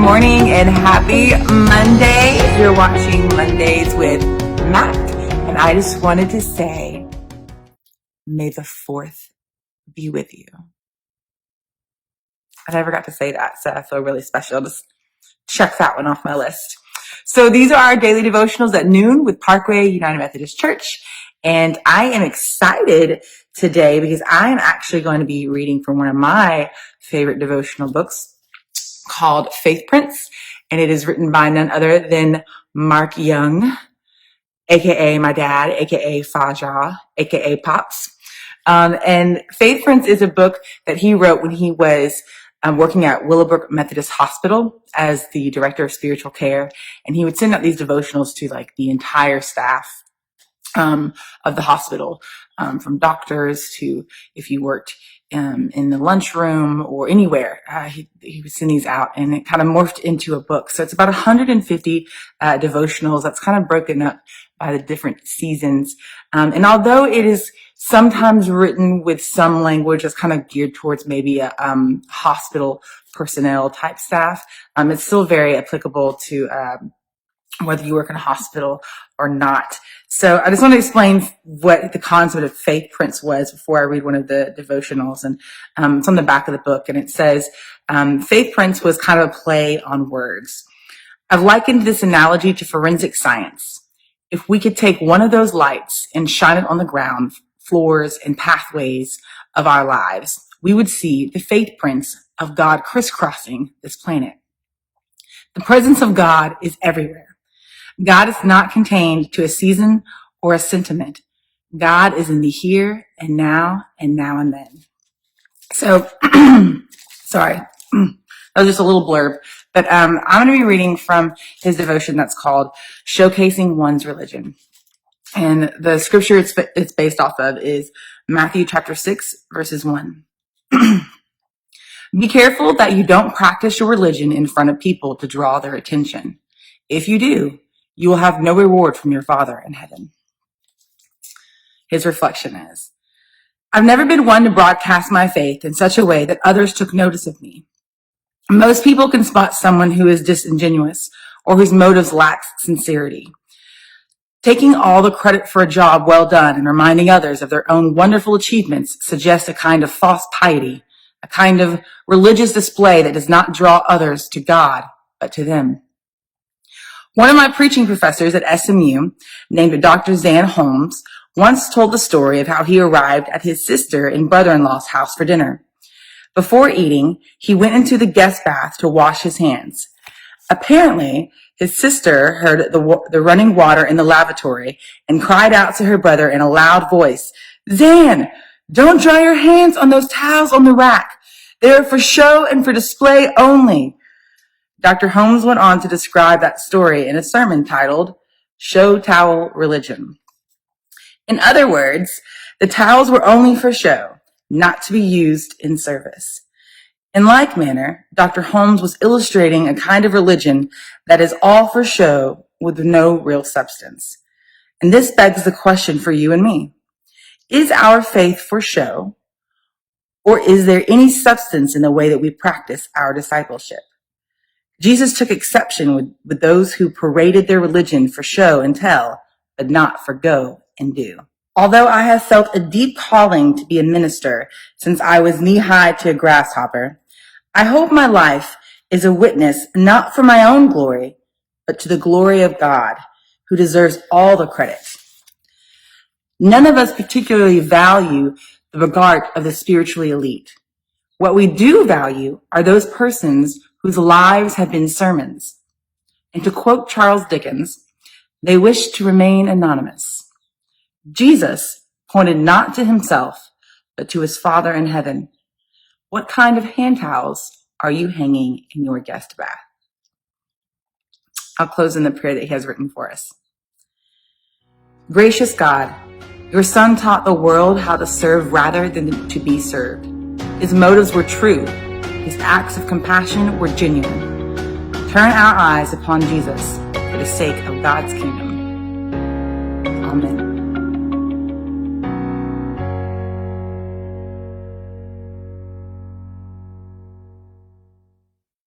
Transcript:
morning and happy Monday. You're watching Mondays with Matt, and I just wanted to say, may the 4th be with you. I never got to say that, so I feel really special. Just check that one off my list. So these are our daily devotionals at noon with Parkway United Methodist Church, and I am excited today because I am actually going to be reading from one of my favorite devotional books called Faith Prince, and it is written by none other than Mark Young, aka my dad, aka Faja, aka Pops. And Faith Prince is a book that he wrote when he was working at Willowbrook Methodist Hospital as the director of spiritual care, and he would send out these devotionals to like the entire staff of the hospital, from doctors to if you worked in the lunchroom or anywhere. He would send these out, and it kind of morphed into a book. So it's about 150 devotionals that's kind of broken up by the different seasons. And although it is sometimes written with some language that's kind of geared towards maybe a hospital personnel type staff, it's still very applicable to whether you work in a hospital or not. So I just want to explain what the concept of Faith Prince was before I read one of the devotionals. And it's on the back of the book, and it says, Faith Prince was kind of a play on words. I've likened this analogy to forensic science. If we could take one of those lights and shine it on the ground, floors, and pathways of our lives, we would see the faith prints of God crisscrossing this planet. The presence of God is everywhere. God is not contained to a season or a sentiment. God is in the here and now and then. So, sorry, that was just a little blurb, but I'm going to be reading from his devotion that's called Showcasing One's Religion. And the scripture it's based off of is Matthew chapter 6, verses 1. Be careful that you don't practice your religion in front of people to draw their attention. If you do, you will have no reward from your Father in heaven. His reflection is, I've never been one to broadcast my faith in such a way that others took notice of me. Most people can spot someone who is disingenuous or whose motives lack sincerity. Taking all the credit for a job well done and reminding others of their own wonderful achievements suggests a kind of false piety, a kind of religious display that does not draw others to God, but to them. One of my preaching professors at SMU, named Dr. Zan Holmes, once told the story of how he arrived at his sister and brother-in-law's house for dinner. Before eating, he went into the guest bath to wash his hands. Apparently, his sister heard the running water in the lavatory and cried out to her brother in a loud voice, Zan, don't dry your hands on those towels on the rack. They are for show and for display only. Dr. Holmes went on to describe that story in a sermon titled, Show Towel Religion. In other words, the towels were only for show, not to be used in service. In like manner, Dr. Holmes was illustrating a kind of religion that is all for show with no real substance. And this begs the question for you and me. Is our faith for show, or is there any substance in the way that we practice our discipleship? Jesus took exception with those who paraded their religion for show and tell, but not for go and do. Although I have felt a deep calling to be a minister since I was knee-high to a grasshopper, I hope my life is a witness not for my own glory, but to the glory of God, who deserves all the credit. None of us particularly value the regard of the spiritually elite. What we do value are those persons whose lives have been sermons. And to quote Charles Dickens, they wish to remain anonymous. Jesus pointed not to himself, but to his Father in heaven. What kind of hand towels are you hanging in your guest bath? I'll close in the prayer that he has written for us. Gracious God, your Son taught the world how to serve rather than to be served. His motives were true. His acts of compassion were genuine. Turn our eyes upon Jesus for the sake of God's kingdom. Amen.